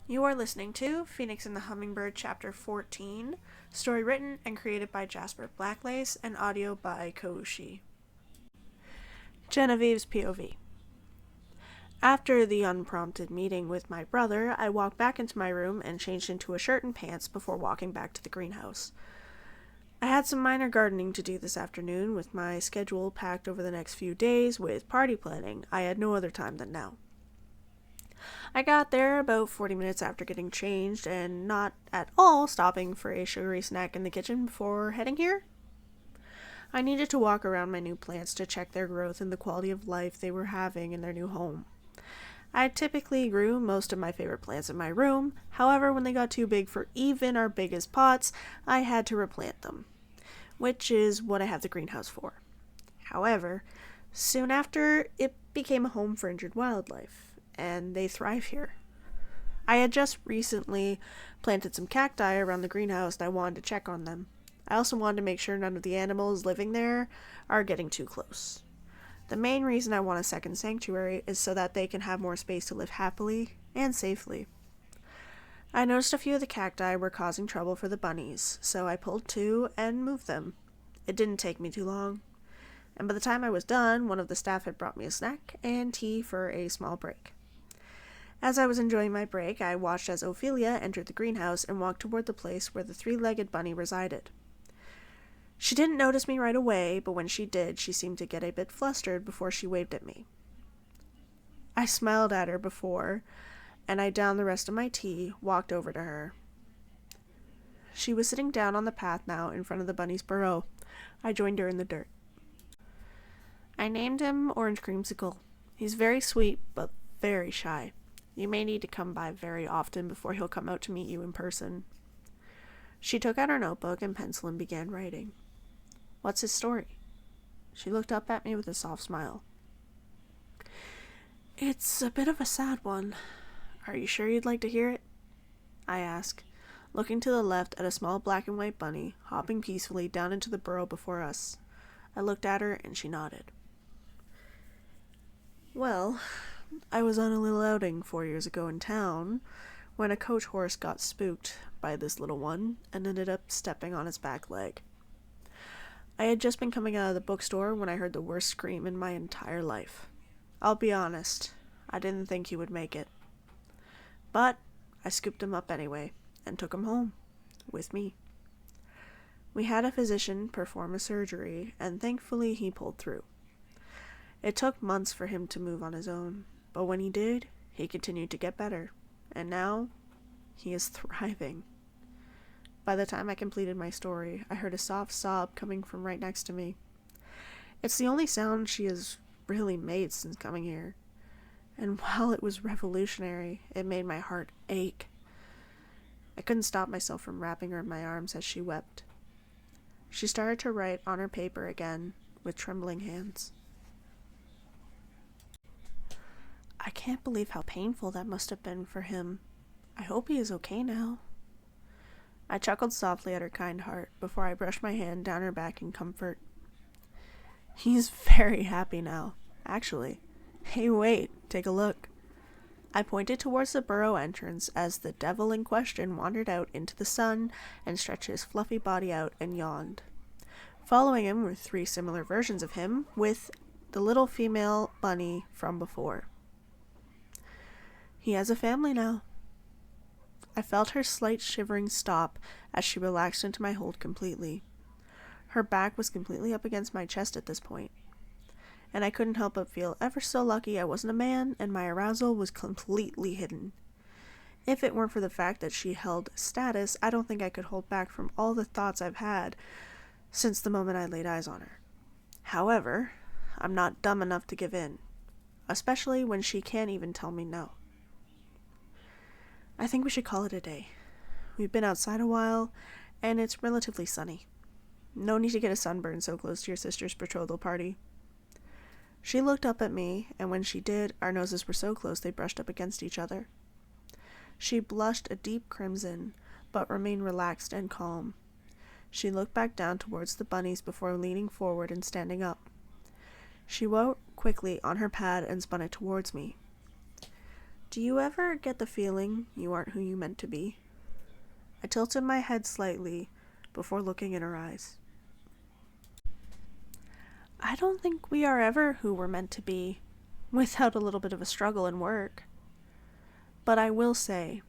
You are listening to Phoenix and the Hummingbird Chapter 14, story written and created by Jasper BlackLace and audio by Koushi. Genevieve's POV. After the unprompted meeting with my brother, I walked back into my room and changed into a shirt and pants before walking back to the greenhouse. I had some minor gardening to do this afternoon, with my schedule packed over the next few days with party planning. I had no other time than now. I got there about 40 minutes after getting changed and not at all stopping for a sugary snack in the kitchen before heading here. I needed to walk around my new plants to check their growth and the quality of life they were having in their new home. I typically grew most of my favorite plants in my room. However, when they got too big for even our biggest pots, I had to replant them, which is what I have the greenhouse for. However, soon after, it became a home for injured wildlife, and they thrive here. I had just recently planted some cacti around the greenhouse and I wanted to check on them. I also wanted to make sure none of the animals living there are getting too close. The main reason I want a second sanctuary is so that they can have more space to live happily and safely. I noticed a few of the cacti were causing trouble for the bunnies, so I pulled two and moved them. It didn't take me too long, and by the time I was done, one of the staff had brought me a snack and tea for a small break. As I was enjoying my break, I watched as Ophelia entered the greenhouse and walked toward the place where the three-legged bunny resided. She didn't notice me right away, but when she did, she seemed to get a bit flustered before she waved at me. I smiled at her before, and I downed the rest of my tea, walked over to her. She was sitting down on the path now in front of the bunny's burrow. I joined her in the dirt. I named him Orange Creamsicle. He's very sweet, but very shy. You may need to come by very often before he'll come out to meet you in person. She took out her notebook and pencil and began writing. What's his story? She looked up at me with a soft smile. It's a bit of a sad one. Are you sure you'd like to hear it? I asked, looking to the left at a small black and white bunny hopping peacefully down into the burrow before us. I looked at her and she nodded. Well, I was on a little outing 4 years ago in town when a coach horse got spooked by this little one and ended up stepping on its back leg. I had just been coming out of the bookstore when I heard the worst scream in my entire life. I'll be honest, I didn't think he would make it. But I scooped him up anyway and took him home with me. We had a physician perform a surgery, and thankfully he pulled through. It took months for him to move on his own, but when he did, he continued to get better, and now he is thriving. By the time I completed my story, I heard a soft sob coming from right next to me. It's the only sound she has really made since coming here, and while it was revolutionary, it made my heart ache. I couldn't stop myself from wrapping her in my arms as she wept. She started to write on her paper again with trembling hands. I can't believe how painful that must have been for him. I hope he is okay now. I chuckled softly at her kind heart before I brushed my hand down her back in comfort. He's very happy now, actually. Hey, wait, take a look. I pointed towards the burrow entrance as the devil in question wandered out into the sun and stretched his fluffy body out and yawned. Following him were 3 similar versions of him, with the little female bunny from before. He has a family now. I felt her slight shivering stop as she relaxed into my hold completely. Her back was completely up against my chest at this point, and I couldn't help but feel ever so lucky I wasn't a man and my arousal was completely hidden. If it weren't for the fact that she held status, I don't think I could hold back from all the thoughts I've had since the moment I laid eyes on her. However, I'm not dumb enough to give in, especially when she can't even tell me no. I think we should call it a day. We've been outside a while, and it's relatively sunny. No need to get a sunburn so close to your sister's betrothal party. She looked up at me, and when she did, our noses were so close they brushed up against each other. She blushed a deep crimson, but remained relaxed and calm. She looked back down towards the bunnies before leaning forward and standing up. She wrote quickly on her pad and spun it towards me. Do you ever get the feeling you aren't who you meant to be? I tilted my head slightly before looking in her eyes. I don't think we are ever who we're meant to be, without a little bit of a struggle and work. But I will say,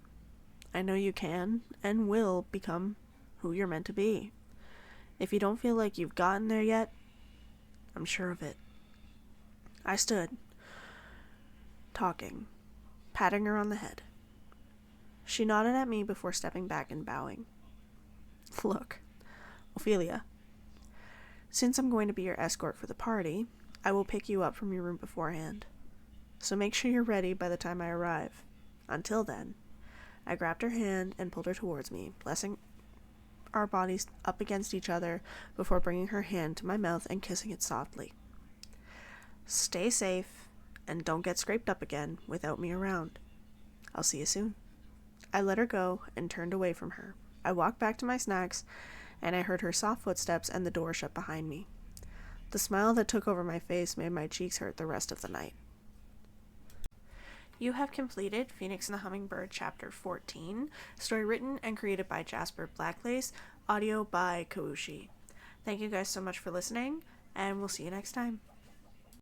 I know you can and will become who you're meant to be. If you don't feel like you've gotten there yet, I'm sure of it. I stood, talking, patting her on the head. She nodded at me before stepping back and bowing. Look, Ophelia, since I'm going to be your escort for the party, I will pick you up from your room beforehand. So make sure you're ready by the time I arrive. Until then, I grabbed her hand and pulled her towards me, blessing our bodies up against each other before bringing her hand to my mouth and kissing it softly. Stay safe, and don't get scraped up again without me around. I'll see you soon. I let her go and turned away from her. I walked back to my snacks, and I heard her soft footsteps and the door shut behind me. The smile that took over my face made my cheeks hurt the rest of the night. You have completed Phoenix and the Hummingbird Chapter 14, story written and created by Jasper BlackLace, audio by Kawushi. Thank you guys so much for listening, and we'll see you next time.